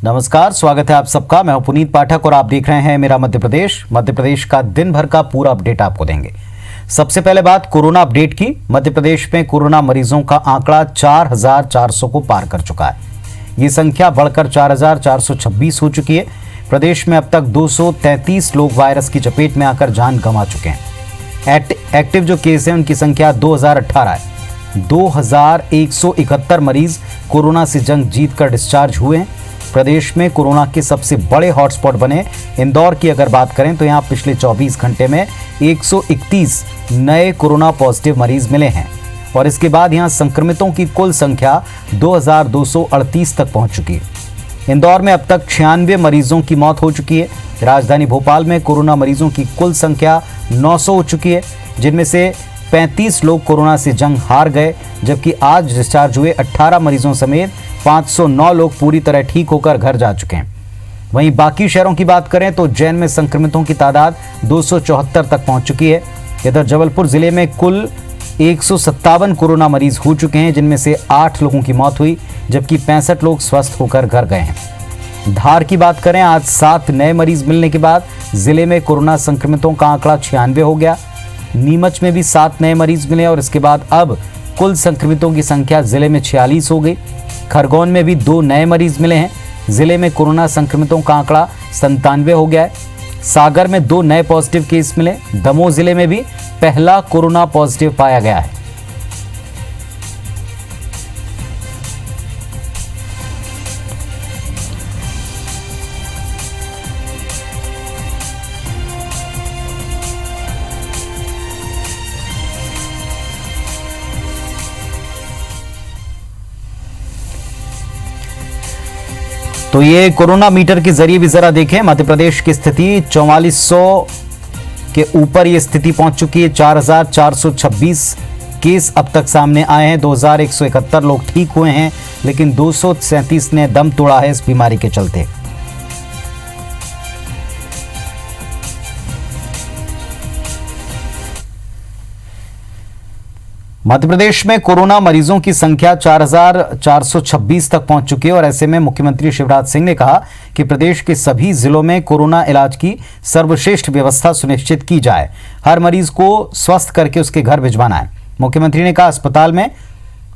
नमस्कार, स्वागत है आप सबका। मैं हूं पुनीत पाठक और आप देख रहे हैं मेरा मध्य प्रदेश। मध्य प्रदेश का दिन भर का पूरा अपडेट आपको देंगे। सबसे पहले बात कोरोना अपडेट की। मध्य प्रदेश में कोरोना मरीजों का आंकड़ा 4,400 को पार कर चुका है। ये संख्या बढ़कर 4,426 हो चुकी है। प्रदेश में अब तक 233 लोग वायरस की चपेट में आकर जान गंवा चुके हैं। एक्टिव जो केस हैं उनकी संख्या 2018 है। 2,171 मरीज कोरोना से जंग जीतकर डिस्चार्ज हुए हैं। प्रदेश में कोरोना के सबसे बड़े हॉटस्पॉट बने इंदौर की अगर बात करें तो यहां पिछले 24 घंटे में 131 नए कोरोना पॉजिटिव मरीज मिले हैं और इसके बाद यहां संक्रमितों की कुल संख्या 2,238 तक पहुंच चुकी है। इंदौर में अब तक 96 मरीजों की मौत हो चुकी है। राजधानी भोपाल में कोरोना मरीजों की कुल संख्या 900 हो चुकी है, जिनमें से 35 लोग कोरोना से जंग हार गए, जबकि आज डिस्चार्ज हुए 18 मरीजों समेत 509 लोग पूरी तरह ठीक होकर घर जा चुके हैं। वहीं बाकी शहरों की बात करें तो उज्जैन में संक्रमितों की तादाद 274 तक पहुंच चुकी है। इधर जबलपुर जिले में कुल 157 कोरोना मरीज हो चुके हैं, जिनमें से 8 लोगों की मौत हुई, जबकि 65 लोग स्वस्थ होकर घर गए हैं। धार की बात करें, आज 7 नए मरीज मिलने के बाद जिले में कोरोना संक्रमितों का आंकड़ा 96 हो गया। नीमच में भी 7 नए मरीज मिले और इसके बाद अब कुल संक्रमितों की संख्या जिले में 46 हो गई। खरगोन में भी 2 नए मरीज मिले हैं। जिले में कोरोना संक्रमितों का आंकड़ा 97 हो गया है। सागर में 2 नए पॉजिटिव केस मिले। दमोह जिले में भी पहला कोरोना पॉजिटिव पाया गया है। तो ये कोरोना मीटर के जरिए भी जरा देखें मध्य प्रदेश की स्थिति। 4400 के ऊपर ये स्थिति पहुंच चुकी है। 4,426 केस अब तक सामने आए हैं। 2,171 लोग ठीक हुए हैं, लेकिन 237 ने दम तोड़ा है इस बीमारी के चलते। मध्य प्रदेश में कोरोना मरीजों की संख्या 4,426 तक पहुंच चुकी है और ऐसे में मुख्यमंत्री शिवराज सिंह ने कहा कि प्रदेश के सभी जिलों में कोरोना इलाज की सर्वश्रेष्ठ व्यवस्था सुनिश्चित की जाए। हर मरीज को स्वस्थ करके उसके घर भिजवाना है। मुख्यमंत्री ने कहा अस्पताल में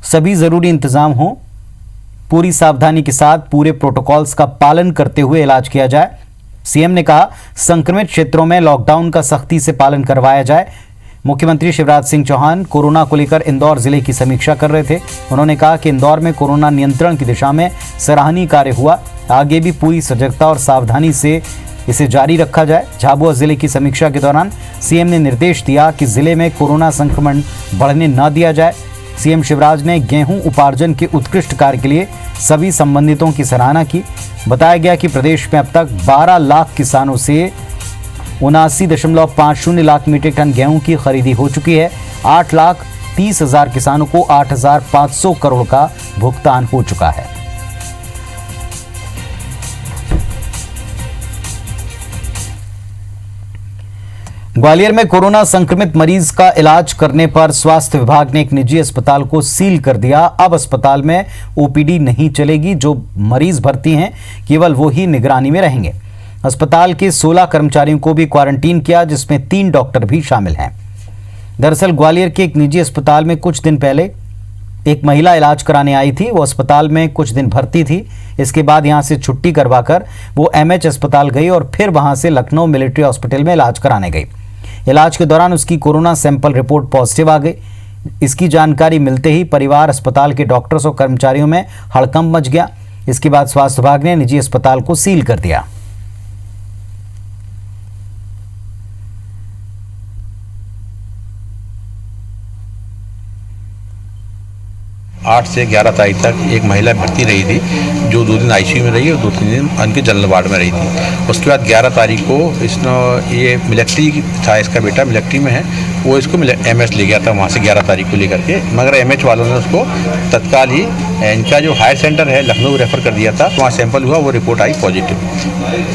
सभी जरूरी इंतजाम हो, पूरी सावधानी के साथ पूरे प्रोटोकॉल्स का पालन करते हुए इलाज किया जाए। सीएम ने कहा संक्रमित क्षेत्रों में लॉकडाउन का सख्ती से पालन करवाया जाए। मुख्यमंत्री शिवराज सिंह चौहान कोरोना को लेकर इंदौर जिले की समीक्षा कर रहे थे। उन्होंने कहा कि इंदौर में कोरोना नियंत्रण की दिशा में सराहनीय कार्य हुआ। आगे भी पूरी सजगता और सावधानी से इसे जारी रखा जाए। झाबुआ जिले की समीक्षा के दौरान सीएम ने निर्देश दिया कि जिले में कोरोना संक्रमण बढ़ने न दिया जाए। सीएम शिवराज ने गेहूं उपार्जन के उत्कृष्ट कार्य के लिए सभी संबंधितों की सराहना की। बताया गया कि प्रदेश में अब तक 12 लाख किसानों से 79.50 लाख मीट्रिक टन गेहूं की खरीदी हो चुकी है। 8,30,000 किसानों को 8,500 करोड़ का भुगतान हो चुका है। ग्वालियर में कोरोना संक्रमित मरीज का इलाज करने पर स्वास्थ्य विभाग ने एक निजी अस्पताल को सील कर दिया। अब अस्पताल में ओपीडी नहीं चलेगी। जो मरीज भर्ती हैं केवल वो ही निगरानी में रहेंगे। अस्पताल के 16 कर्मचारियों को भी क्वारंटीन किया, जिसमें 3 डॉक्टर भी शामिल हैं। दरअसल ग्वालियर के एक निजी अस्पताल में कुछ दिन पहले एक महिला इलाज कराने आई थी। वो अस्पताल में कुछ दिन भर्ती थी। इसके बाद यहां से छुट्टी करवाकर वो एमएच अस्पताल गई और फिर वहां से लखनऊ मिलिट्री हॉस्पिटल में इलाज कराने गई। इलाज के दौरान उसकी कोरोना सैंपल रिपोर्ट पॉजिटिव आ गई। इसकी जानकारी मिलते ही परिवार, अस्पताल के डॉक्टर्स और कर्मचारियों में हड़कंप मच गया। इसके बाद स्वास्थ्य विभाग ने निजी अस्पताल को सील कर दिया। 8 से 11 तारीख तक एक महिला भर्ती रही थी, जो 2 दिन आईसीयू में रही और 2-3 दिन उनके जनरल वार्ड में रही थी। उसके बाद 11 तारीख को इसने ये मिलिट्री था, इसका बेटा मिलिट्री में है, वो इसको एमएच ले गया था वहाँ से 11 तारीख को लेकर के, मगर एमएच वालों ने उसको तत्काल ही इनका जो हायर सेंटर है लखनऊ रेफ़र कर दिया था। वहाँ सैंपल हुआ, वो रिपोर्ट आई पॉजिटिव,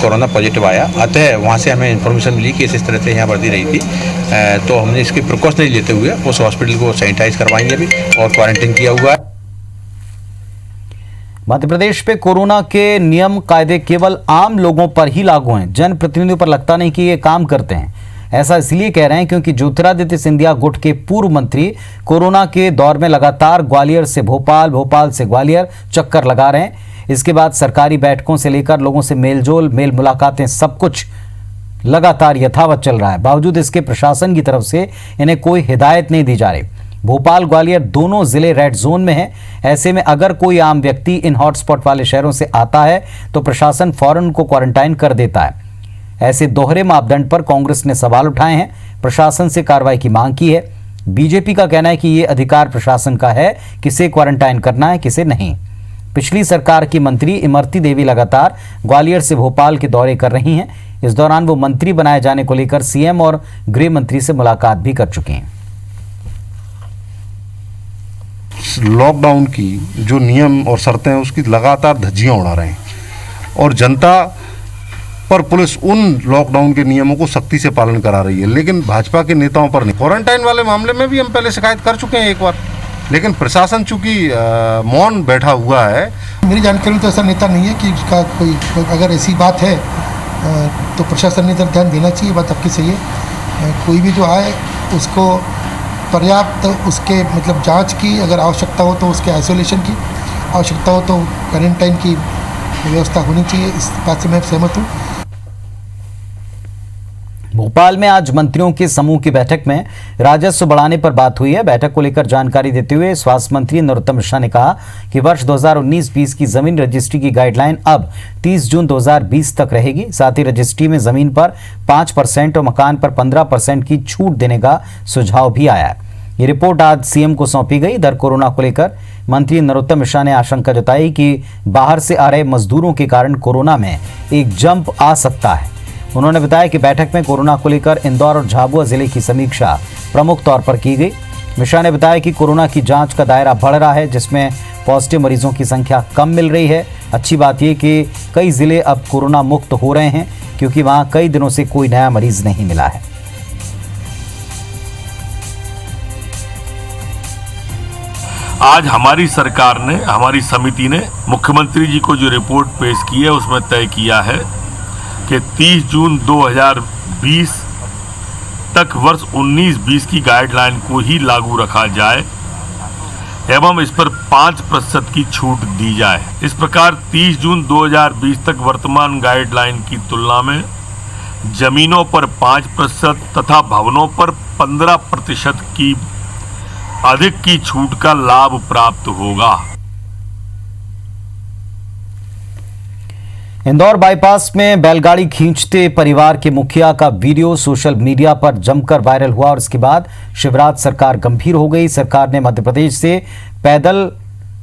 कोरोना पॉजिटिव आया। अतः वहाँ से हमें इन्फॉर्मेशन मिली कि इस तरह से यहाँ भर्ती रही थी, तो हमने इसके प्रिकॉशनरी लेते हुए उस हॉस्पिटल को सैनिटाइज करवाएंगे अभी और क्वारंटीन किया हुआ है। मध्य प्रदेश पे कोरोना के नियम कायदे केवल आम लोगों पर ही लागू हैं, जनप्रतिनिधियों पर लगता नहीं कि ये काम करते हैं। ऐसा इसलिए कह रहे हैं क्योंकि ज्योतिरादित्य सिंधिया गुट के पूर्व मंत्री कोरोना के दौर में लगातार ग्वालियर से भोपाल, भोपाल से ग्वालियर चक्कर लगा रहे हैं। इसके बाद सरकारी बैठकों से लेकर लोगों से मेलजोल, मेल मुलाकातें, सब कुछ लगातार यथावत चल रहा है। बावजूद इसके प्रशासन की तरफ से इन्हें कोई हिदायत नहीं दी जा रही। भोपाल, ग्वालियर दोनों जिले रेड जोन में हैं। ऐसे में अगर कोई आम व्यक्ति इन हॉटस्पॉट वाले शहरों से आता है तो प्रशासन फौरन उनको क्वारंटाइन कर देता है। ऐसे दोहरे मापदंड पर कांग्रेस ने सवाल उठाए हैं, प्रशासन से कार्रवाई की मांग की है। बीजेपी का कहना है कि ये अधिकार प्रशासन का है, किसे क्वारंटाइन करना है, किसे नहीं। पिछली सरकार की मंत्री इमरती देवी लगातार ग्वालियर से भोपाल के दौरे कर रही हैं। इस दौरान वो मंत्री बनाए जाने को लेकर सीएम और गृह मंत्री से मुलाकात भी कर चुकी हैं। लॉकडाउन की जो नियम और शर्तें हैं उसकी लगातार धज्जियां उड़ा रहे हैं और जनता पर पुलिस उन लॉकडाउन के नियमों को सख्ती से पालन करा रही है, लेकिन भाजपा के नेताओं पर नहीं। क्वारंटाइन वाले मामले में भी हम पहले शिकायत कर चुके हैं एक बार, लेकिन प्रशासन चूंकि मौन बैठा हुआ है। मेरी जानकारी तो ऐसा नेता नहीं है कि इसका कोई, अगर ऐसी बात है तो प्रशासन ने इधर ध्यान देना चाहिए। बात आपकी सही है। कोई भी जो आए उसको पर्याप्त उसके मतलब जांच की, अगर आवश्यकता हो तो उसके आइसोलेशन की, आवश्यकता हो तो क्वारंटाइन की व्यवस्था होनी चाहिए। इस बात से मैं सहमत हूँ। भोपाल में आज मंत्रियों के समूह की बैठक में राजस्व बढ़ाने पर बात हुई है। बैठक को लेकर जानकारी देते हुए स्वास्थ्य मंत्री नरोत्तम मिश्रा ने कहा कि वर्ष 2019-20 की जमीन रजिस्ट्री की गाइडलाइन अब 30 जून 2020 तक रहेगी। साथ ही रजिस्ट्री में जमीन पर 5% और मकान पर 15% की छूट देने का सुझाव भी आया है। ये रिपोर्ट आज सीएम को सौंपी गई। इधर कोरोना को लेकर मंत्री नरोत्तम मिश्रा ने आशंका जताई कि बाहर से आ रहे मजदूरों के कारण कोरोना में एक जंप आ सकता है। उन्होंने बताया कि बैठक में कोरोना को लेकर इंदौर और झाबुआ जिले की समीक्षा प्रमुख तौर पर की गई। मिश्रा ने बताया कि कोरोना की जांच का दायरा बढ़ रहा है, जिसमें पॉजिटिव मरीजों की संख्या कम मिल रही है। अच्छी बात यह कि कई जिले अब कोरोना मुक्त हो रहे हैं क्योंकि वहां कई दिनों से कोई नया मरीज नहीं मिला है। आज हमारी सरकार ने, हमारी समिति ने मुख्यमंत्री जी को जो रिपोर्ट पेश की है उसमें तय किया है कि 30 जून 2020 तक वर्ष 19-20 की गाइडलाइन को ही लागू रखा जाए एवं इस पर 5% की छूट दी जाए। इस प्रकार 30 जून 2020 तक वर्तमान गाइडलाइन की तुलना में जमीनों पर 5% तथा भवनों पर 15% की अधिक की छूट का लाभ प्राप्त होगा। इंदौर बाईपास में बैलगाड़ी खींचते परिवार के मुखिया का वीडियो सोशल मीडिया पर जमकर वायरल हुआ और इसके बाद शिवराज सरकार गंभीर हो गई। सरकार ने मध्य प्रदेश से पैदल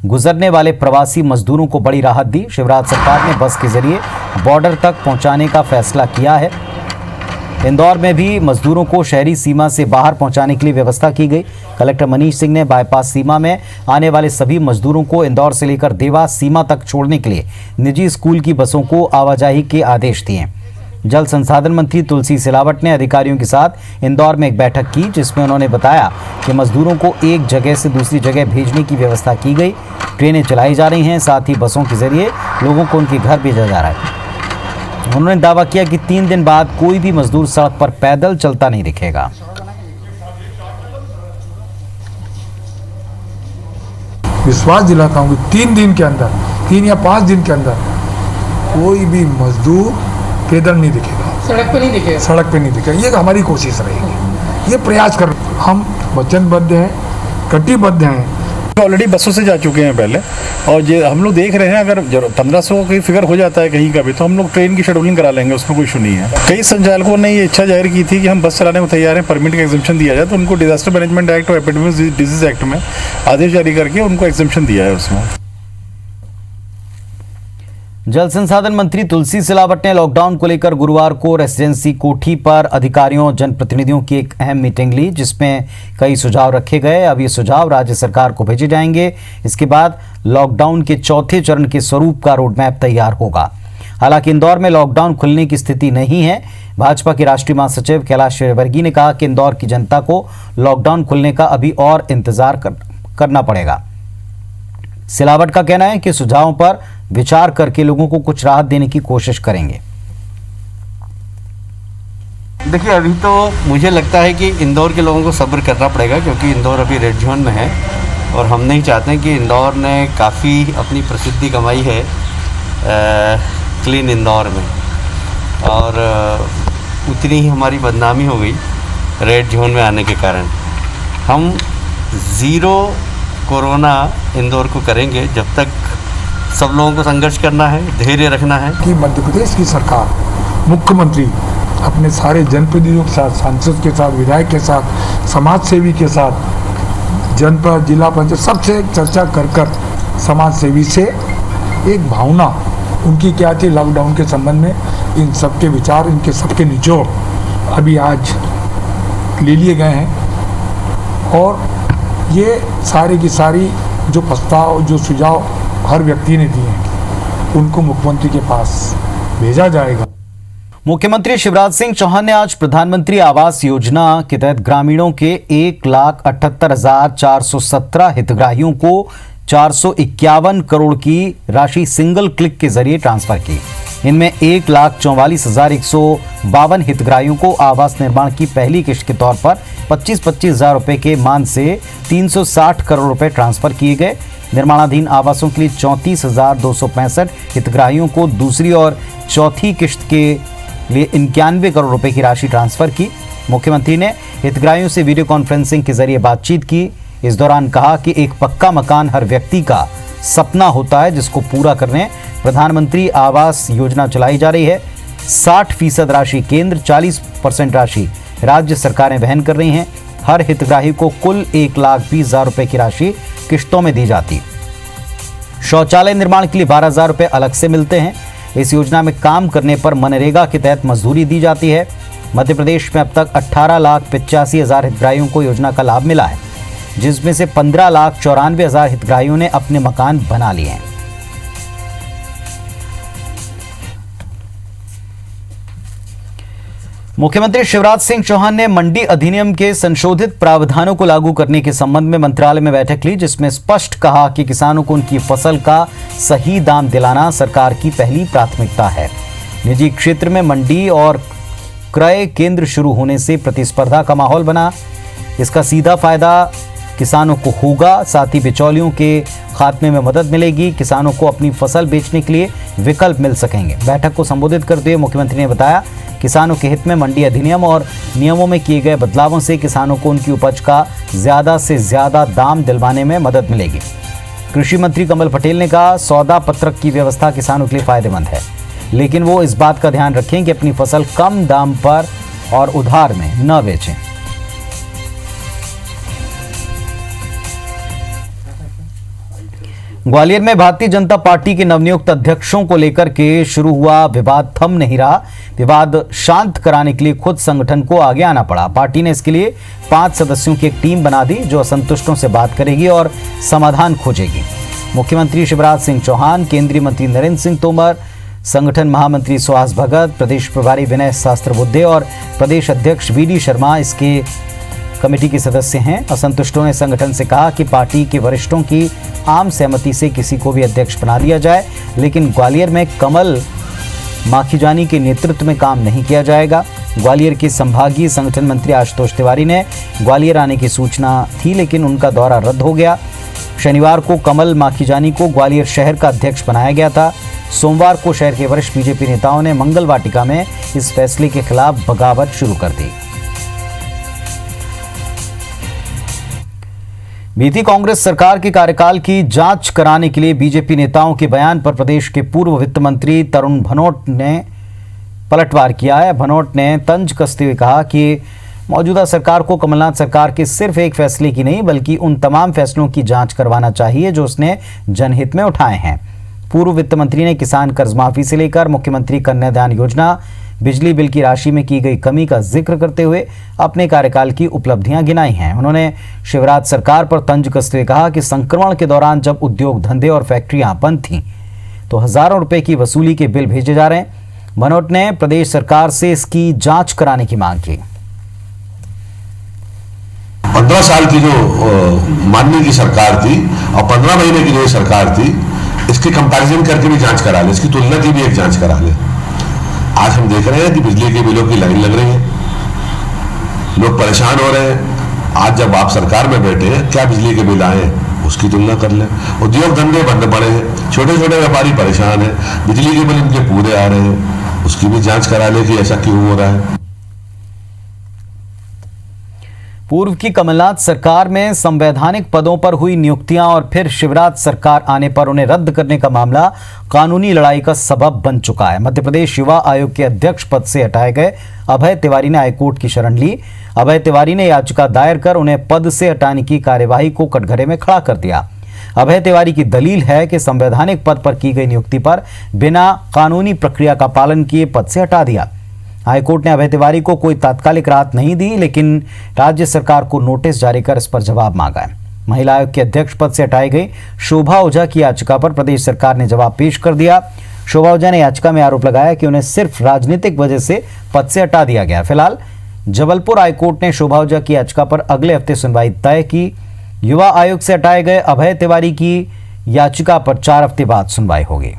गुजरने वाले प्रवासी मजदूरों को बड़ी राहत दी। शिवराज सरकार ने बस के जरिए बॉर्डर तक पहुंचाने का फैसला किया है। इंदौर में भी मजदूरों को शहरी सीमा से बाहर पहुंचाने के लिए व्यवस्था की गई। कलेक्टर मनीष सिंह ने बाईपास सीमा में आने वाले सभी मजदूरों को इंदौर से लेकर देवास सीमा तक छोड़ने के लिए निजी स्कूल की बसों को आवाजाही के आदेश दिए। जल संसाधन मंत्री तुलसी सिलावट ने अधिकारियों के साथ इंदौर में एक बैठक की, जिसमें उन्होंने बताया कि मजदूरों को एक जगह से दूसरी जगह भेजने की व्यवस्था की गई। ट्रेनें चलाई जा रही हैं, साथ ही बसों के जरिए लोगों को उनके घर भेजा जा रहा है। उन्होंने दावा किया कि 3 दिन बाद कोई भी मजदूर सड़क पर पैदल चलता नहीं दिखेगा। विश्वास दिलाता हूँ कि 3 दिन के अंदर, 3 या 5 दिन के अंदर कोई भी मजदूर पैदल नहीं दिखेगा, सड़क पर नहीं दिखेगा, सड़क पे नहीं दिखेगा। ये हमारी कोशिश रहेगी, ये प्रयास कर, हम वचनबद्ध हैं, कटिबद्ध हैं। ऑलरेडी बसों से जा चुके हैं पहले, और ये हम लोग देख रहे हैं अगर 1500 की फिगर हो जाता है कहीं का भी तो हम लोग ट्रेन की शेड्यूलिंग करा लेंगे, उसमें कोई इशू नहीं है। कई संचालकों ने ये इच्छा जाहिर की थी कि हम बस चलाने में तैयार हैं, परमिट का एग्जम्पशन दिया जाए, तो उनको डिजास्टर मैनेजमेंट एक्ट और एपिडेमिक डिजीज एक्ट में आदेश जारी करके उनको एग्जम्पशन दिया है उसमें। जल संसाधन मंत्री तुलसी सिलावट ने लॉकडाउन को लेकर गुरुवार को रेसिडेंसी कोठी पर अधिकारियों जनप्रतिनिधियों की एक अहम मीटिंग ली, जिसमें कई सुझाव रखे गए। अब ये सुझाव राज्य सरकार को भेजे जाएंगे। इसके बाद लॉकडाउन के चौथे चरण के स्वरूप का रोडमैप तैयार होगा। हालांकि इंदौर में लॉकडाउन खुलने की स्थिति नहीं है। भाजपा के राष्ट्रीय महासचिव कैलाश विजयवर्गीय ने कहा कि इंदौर की जनता को लॉकडाउन खुलने का अभी और इंतजार करना पड़ेगा। सिलावट का कहना है कि सुझावों पर विचार करके लोगों को कुछ राहत देने की कोशिश करेंगे। देखिए, अभी तो मुझे लगता है कि इंदौर के लोगों को सब्र करना पड़ेगा, क्योंकि इंदौर अभी रेड जोन में है और हम नहीं चाहते हैं कि इंदौर ने काफ़ी अपनी प्रसिद्धि कमाई है क्लीन इंदौर में, और उतनी ही हमारी बदनामी हो गई रेड जोन में आने के कारण। हम ज़ीरो कोरोना इंदौर को करेंगे जब तक सब लोगों को संघर्ष करना है, धैर्य रखना है। कि मध्य प्रदेश की सरकार, मुख्यमंत्री अपने सारे जनप्रतिनिधियों के साथ, सांसद के साथ, विधायक के साथ, समाज सेवी के साथ, जनपद, जिला पंचायत सबसे चर्चा कर समाज सेवी से एक भावना उनकी क्या थी लॉकडाउन के संबंध में, इन सबके विचार, इनके सबके निचोड़ अभी आज ले लिए गए हैं। और ये सारी की सारी जो प्रस्ताव, जो सुझाव हर व्यक्ति ने दिए हैं, उनको मुख्यमंत्री के पास भेजा जाएगा। मुख्यमंत्री शिवराज सिंह चौहान ने आज प्रधानमंत्री आवास योजना के तहत ग्रामीणों के 1,78,417 हितग्राहियों को 451 करोड़ की राशि सिंगल क्लिक के जरिए ट्रांसफर की। इनमें 1,44,152 हितग्राहियों को आवास निर्माण की पहली किश्त के तौर पर 25-25 हजार रुपए के मान से 360 करोड़ रुपए ट्रांसफर किए गए। निर्माणाधीन आवासों के लिए 34,265 हितग्राहियों को दूसरी और चौथी किश्त के लिए 91 करोड़ रुपए की राशि ट्रांसफर की। मुख्यमंत्री ने हितग्राहियों से वीडियो कॉन्फ्रेंसिंग के जरिए बातचीत की। इस दौरान कहा कि एक पक्का मकान हर व्यक्ति का सपना होता है, जिसको पूरा करने प्रधानमंत्री आवास योजना चलाई जा रही है। 60% राशि केंद्र, 40% राशि राज्य सरकारें वहन कर रही हैं। हर हितग्राही को कुल 1,20,000 रुपए की राशि किश्तों में दी जाती। शौचालय निर्माण के लिए 12,000 रुपए अलग से मिलते हैं। इस योजना में काम करने पर मनरेगा के तहत मजदूरी दी जाती है। मध्य प्रदेश में अब तक 18,85,000 हितग्राहियों को योजना का लाभ मिला है, जिसमें से 15,94,000 हितग्राहियों ने अपने मकान बना लिए हैं। मुख्यमंत्री शिवराज सिंह चौहान ने मंडी अधिनियम के संशोधित प्रावधानों को लागू करने के संबंध में मंत्रालय में बैठक ली, जिसमें स्पष्ट कहा कि किसानों को उनकी फसल का सही दाम दिलाना सरकार की पहली प्राथमिकता है। निजी क्षेत्र में मंडी और क्रय केंद्र शुरू होने से प्रतिस्पर्धा का माहौल बना। इसका सीधा फायदा किसानों को होगा, साथ ही बिचौलियों के खात्मे में मदद मिलेगी। किसानों को अपनी फसल बेचने के लिए विकल्प मिल सकेंगे। बैठक को संबोधित करते हुए मुख्यमंत्री ने बताया, किसानों के हित में मंडी अधिनियम और नियमों में किए गए बदलावों से किसानों को उनकी उपज का ज्यादा से ज्यादा दाम दिलवाने में मदद मिलेगी। कृषि मंत्री कमल पटेल ने कहा, सौदा पत्रक की व्यवस्था किसानों के लिए फायदेमंद है, लेकिन वो इस बात का ध्यान रखें कि अपनी फसल कम दाम पर और उधार में न बेचें। ग्वालियर में भारतीय जनता पार्टी के नवनियुक्त अध्यक्षों को लेकर के शुरू हुआ विवाद थम नहीं रहा। विवाद शांत कराने के लिए खुद संगठन को आगे आना पड़ा। पार्टी ने इसके लिए 5 सदस्यों की एक टीम बना दी, जो असंतुष्टों से बात करेगी और समाधान खोजेगी। मुख्यमंत्री शिवराज सिंह चौहान, केंद्रीय मंत्री नरेंद्र सिंह तोमर, संगठन महामंत्री सुहास भगत, प्रदेश प्रभारी विनय सहस्त्रबुद्धे और प्रदेश अध्यक्ष वीडी शर्मा इसके कमेटी के सदस्य हैं। असंतुष्टों ने संगठन से कहा कि पार्टी के वरिष्ठों की आम सहमति से किसी को भी अध्यक्ष बना दिया जाए, लेकिन ग्वालियर में कमल माखीजानी के नेतृत्व में काम नहीं किया जाएगा। ग्वालियर के संभागीय संगठन मंत्री आशुतोष तिवारी ने ग्वालियर आने की सूचना थी, लेकिन उनका दौरा रद्द हो गया। शनिवार को कमल माखीजानी को ग्वालियर शहर का अध्यक्ष बनाया गया था। सोमवार को शहर के वरिष्ठ बीजेपी नेताओं ने मंगल वाटिका में इस फैसले के खिलाफ बगावत शुरू कर दी। बीती कांग्रेस सरकार के कार्यकाल की जांच कराने के लिए बीजेपी नेताओं के बयान पर प्रदेश के पूर्व वित्त मंत्री तरुण भनोट ने पलटवार किया है। भनोट ने तंज कसते हुए कहा कि मौजूदा सरकार को कमलनाथ सरकार के सिर्फ एक फैसले की नहीं, बल्कि उन तमाम फैसलों की जांच करवाना चाहिए जो उसने जनहित में उठाए हैं। पूर्व वित्त मंत्री ने किसान कर्ज माफी से लेकर मुख्यमंत्री कन्यादान योजना, बिजली बिल की राशि में की गई कमी का जिक्र करते हुए अपने कार्यकाल की उपलब्धियां गिनाई हैं। उन्होंने शिवराज सरकार पर तंज कसते हुए कहा कि संक्रमण के दौरान जब उद्योग धंधे और फैक्ट्रियां बंद थीं, तो हजारों रुपए की वसूली के बिल भेजे जा रहे हैं। भनोट ने प्रदेश सरकार से इसकी जांच कराने की मांग की। 15 साल की जो माननीय की सरकार थी और 15 महीने की जो सरकार थी, इसके कंपैरिजन करके भी जांच करा ले, इसकी तुलना की भी एक जांच करा ले। आज हम देख रहे हैं कि बिजली के बिलों की लाइन लग रही है, लोग परेशान हो रहे हैं। आज जब आप सरकार में बैठे हैं, क्या बिजली के बिल आए उसकी तुलना कर लें। उद्योग धंधे बंद पड़े हैं, छोटे छोटे व्यापारी परेशान हैं, बिजली के बिल इनके पूरे आ रहे हैं, उसकी भी जांच करा ले कि ऐसा क्यों हो रहा है। पूर्व की कमलनाथ सरकार में संवैधानिक पदों पर हुई नियुक्तियां और फिर शिवराज सरकार आने पर उन्हें रद्द करने का मामला कानूनी लड़ाई का सबब बन चुका है। मध्य प्रदेश युवा आयोग के अध्यक्ष पद से हटाए गए अभय तिवारी ने हाईकोर्ट की शरण ली। अभय तिवारी ने याचिका दायर कर उन्हें पद से हटाने की कार्यवाही को कटघरे में खड़ा कर दिया। अभय तिवारी की दलील है कि संवैधानिक पद पर की गई नियुक्ति पर बिना कानूनी प्रक्रिया का पालन किए पद से हटा दिया। हाईकोर्ट ने अभय तिवारी को कोई तात्कालिक राहत नहीं दी, लेकिन राज्य सरकार को नोटिस जारी कर इस पर जवाब मांगा है। महिला आयोग के अध्यक्ष पद से हटाई गई शोभा ओझा की याचिका पर प्रदेश सरकार ने जवाब पेश कर दिया। शोभा ओझा ने याचिका में आरोप लगाया कि उन्हें सिर्फ राजनीतिक वजह से पद से हटा दिया गया। फिलहाल जबलपुर हाईकोर्ट ने शोभा ओझा की याचिका पर अगले हफ्ते सुनवाई तय की। युवा आयोग से हटाए गए अभय तिवारी की याचिका पर 4 हफ्ते बाद सुनवाई होगी।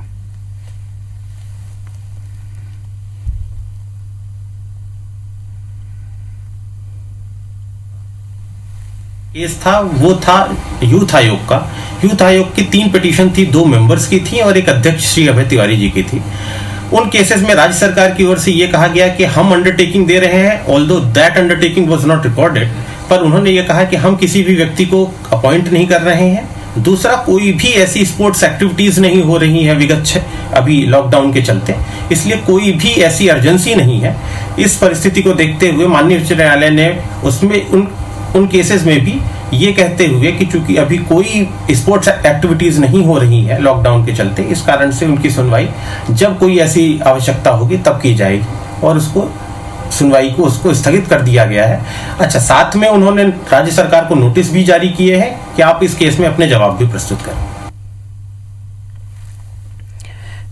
केस था वो था यूथ आयोग का। यूथ आयोग की 3 पिटीशन थी, 2 मेंबर्स की थी और एक अध्यक्ष श्री अभय तिवारी जी की थी। उन केसेस में राज्य सरकार की ओर से ये कहा गया कि हम अंडरटेकिंग दे रहे हैं, although that undertaking was not recorded, पर उन्होंने ये कहा कि हम किसी भी व्यक्ति को अपॉइंट नहीं कर रहे हैं। दूसरा, कोई भी ऐसी स्पोर्ट्स एक्टिविटीज नहीं हो रही है विगत अभी लॉकडाउन के चलते, इसलिए कोई भी ऐसी अर्जेंसी नहीं है। इस परिस्थिति को देखते हुए माननीय उच्च न्यायालय ने उसमें उन केसेस में भी ये कहते हुए कि चूंकि अभी कोई स्पोर्ट्स एक्टिविटीज नहीं हो रही है लॉकडाउन के चलते, इस कारण से उनकी सुनवाई जब कोई ऐसी आवश्यकता होगी तब की जाएगी और सुनवाई को उसको स्थगित कर दिया गया है। अच्छा, साथ में उन्होंने राज्य सरकार को नोटिस भी जारी किए हैं कि आप इस केस में अपने जवाब भी प्रस्तुत करें।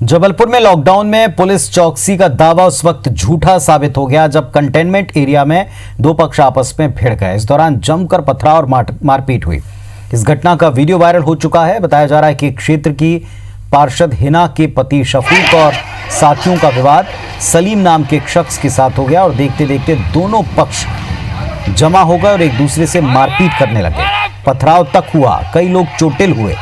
जबलपुर में लॉकडाउन में पुलिस चौकसी का दावा उस वक्त झूठा साबित हो गया जब कंटेनमेंट एरिया में 2 पक्ष आपस में भिड़ गए। इस दौरान जमकर पथराव और मारपीट हुई। इस घटना का वीडियो वायरल हो चुका है। बताया जा रहा है कि क्षेत्र की पार्षद हिना के पति शफीक और साथियों का विवाद सलीम नाम के एक शख्स के साथ हो गया और देखते देखते दोनों पक्ष जमा हो गए और एक दूसरे से मारपीट करने लगे। पथराव तक हुआ, कई लोग चोटिल हुए।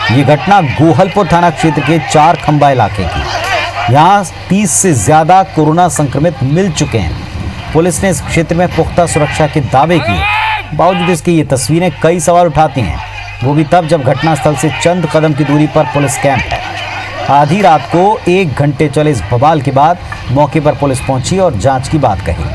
ये घटना गोहलपुर थाना क्षेत्र के 4 खंबा इलाके की। यहाँ 30 से ज्यादा कोरोना संक्रमित मिल चुके हैं। पुलिस ने इस क्षेत्र में पुख्ता सुरक्षा के दावे किए। बावजूद इसके ये तस्वीरें कई सवाल उठाती हैं, वो भी तब जब घटनास्थल से चंद कदम की दूरी पर पुलिस कैंप है। आधी रात को 1 घंटे चले इस बवाल के बाद मौके पर पुलिस पहुंची और जांच की बात कही।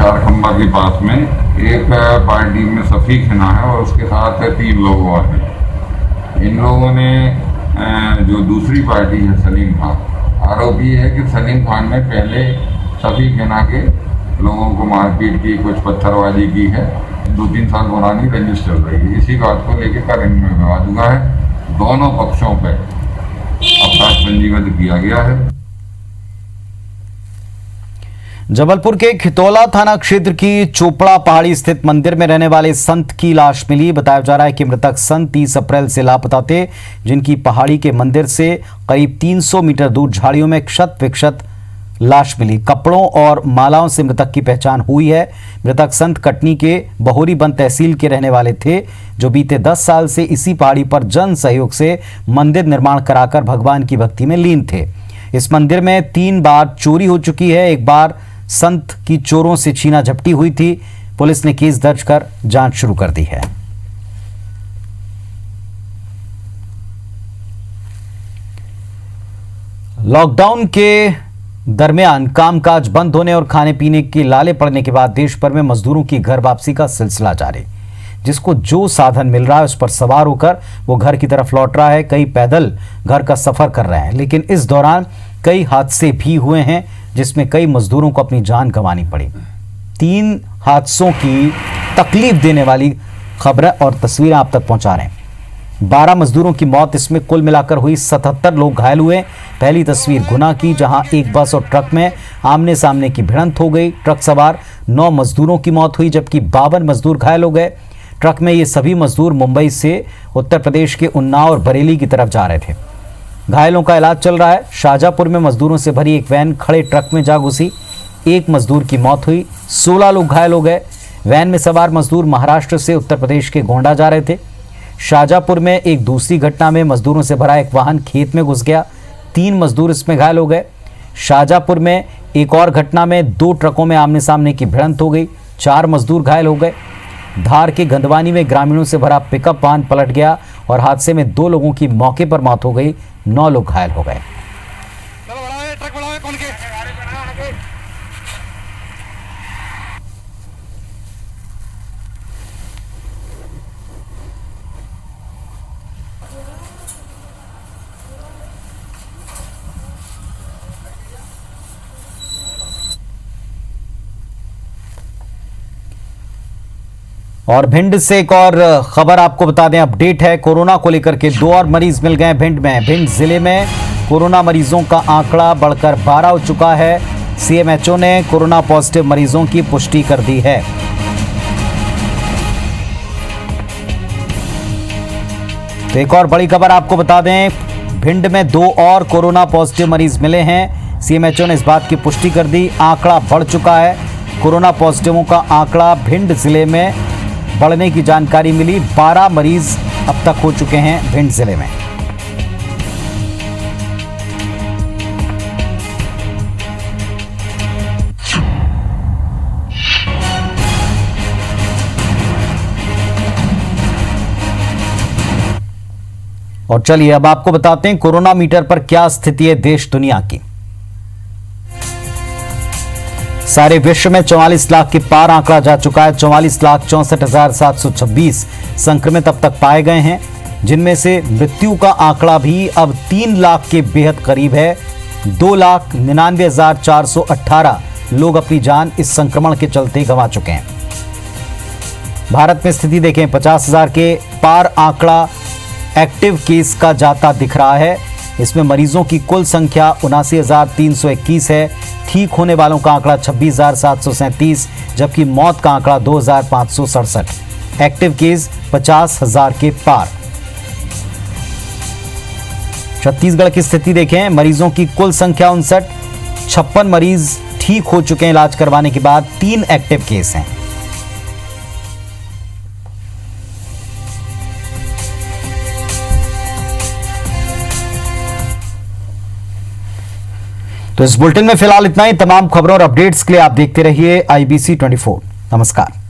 खंबा के पास में एक पार्टी में शफीक हिना है और उसके साथ 3 लोग और हैं। इन लोगों ने जो दूसरी पार्टी है सलीम खान, आरोप ये है कि सलीम खान ने पहले शफीक हिना के लोगों को मारपीट की, कुछ पत्थरबाजी की है। 2-3 साल पुरानी रंजिश चल रही है। इसी बात को लेकर कल इनमें विवाद हुआ है। दोनों पक्षों पर अपराध पंजीबद्ध किया गया है। जबलपुर के खितौला थाना क्षेत्र की चोपड़ा पहाड़ी स्थित मंदिर में रहने वाले संत की लाश मिली। बताया जा रहा है कि मृतक संत 30 अप्रैल से लापता थे, जिनकी पहाड़ी के मंदिर से करीब 300 मीटर दूर झाड़ियों में क्षत विक्षत लाश मिली। कपड़ों और मालाओं से मृतक की पहचान हुई है। मृतक संत कटनी के बहोरीबंद तहसील के रहने वाले थे, जो बीते 10 साल से इसी पहाड़ी पर जन सहयोग से मंदिर निर्माण कराकर भगवान की भक्ति में लीन थे। इस मंदिर में 3 बार चोरी हो चुकी है। एक बार संत की चोरों से छीना झपटी हुई थी। पुलिस ने केस दर्ज कर जांच शुरू कर दी है। लॉकडाउन के दरमियान कामकाज बंद होने और खाने पीने के लाले पड़ने के बाद देश भर में मजदूरों की घर वापसी का सिलसिला जारी। जिसको जो साधन मिल रहा है उस पर सवार होकर वो घर की तरफ लौट रहा है। कई पैदल घर का सफर कर रहे हैं, लेकिन इस दौरान कई हादसे भी हुए हैं जिसमें कई मजदूरों को अपनी जान गंवानी पड़ी। 3 हादसों की तकलीफ देने वाली खबरें और तस्वीरें आप तक पहुंचा रहे हैं। 12 मजदूरों की मौत, इसमें कुल मिलाकर हुई 77 लोग घायल हुए। पहली तस्वीर गुना की, जहां एक बस और ट्रक में आमने सामने की भिड़ंत हो गई। ट्रक सवार 9 मजदूरों की मौत हुई, जबकि 52 मजदूर घायल हो गए। ट्रक में ये सभी मजदूर मुंबई से उत्तर प्रदेश के उन्नाव और बरेली की तरफ जा रहे थे। घायलों का इलाज चल रहा है। शाहजहांपुर में मजदूरों से भरी एक वैन खड़े ट्रक में जा घुसी, 1 मजदूर की मौत हुई, 16 लोग घायल हो गए। वैन में सवार मजदूर महाराष्ट्र से उत्तर प्रदेश के गोंडा जा रहे थे। शाहजहांपुर में एक दूसरी घटना में मजदूरों से भरा एक वाहन खेत में घुस गया, 3 मजदूर इसमें घायल हो गए। शाहजहांपुर में एक और घटना में 2 ट्रकों में आमने सामने की भिड़ंत हो गई, 4 मजदूर घायल हो गए। धार के गंदवानी में ग्रामीणों से भरा पिकअप वाहन पलट गया और हादसे में 2 लोगों की मौके पर मौत हो गई, 9 लोग घायल हो गए। और भिंड से एक और खबर आपको बता दें, अपडेट है कोरोना को लेकर के। 2 और मरीज मिल गए भिंड में। भिंड जिले में कोरोना मरीजों का आंकड़ा बढ़कर 12 हो चुका है। सीएमएचओ ने कोरोना पॉजिटिव मरीजों की पुष्टि कर दी है। तो एक और बड़ी खबर आपको बता दें, भिंड में 2 और कोरोना पॉजिटिव मरीज मिले हैं। सीएमएचओ ने इस बात की पुष्टि कर दी, आंकड़ा बढ़ चुका है। कोरोना पॉजिटिवों का आंकड़ा भिंड जिले में बढ़ने की जानकारी मिली। 12 मरीज अब तक हो चुके हैं भिंड जिले में। और चलिए अब आपको बताते हैं कोरोना मीटर पर क्या स्थिति है देश दुनिया की। सारे विश्व में 44 लाख के पार आंकड़ा जा चुका है। 44,64,726 संक्रमित अब तक पाए गए हैं, जिनमें से मृत्यु का आंकड़ा भी अब 3 लाख के बेहद करीब है। 2,99,418 लोग अपनी जान इस संक्रमण के चलते गंवा चुके हैं। भारत में स्थिति देखें, 50,000 के पार आंकड़ा एक्टिव केस का जाता दिख रहा है। इसमें मरीजों की कुल संख्या 79,321 है। ठीक होने वालों का आंकड़ा 26,737, जबकि मौत का आंकड़ा 2,567। एक्टिव केस 50,000 के पार। छत्तीसगढ़ की स्थिति देखें, मरीजों की कुल संख्या 59, 56 मरीज ठीक हो चुके हैं इलाज करवाने के बाद, 3 एक्टिव केस हैं। तो इस बुलेटिन में फिलहाल इतना ही। तमाम खबरों और अपडेट्स के लिए आप देखते रहिए IBC 24। नमस्कार।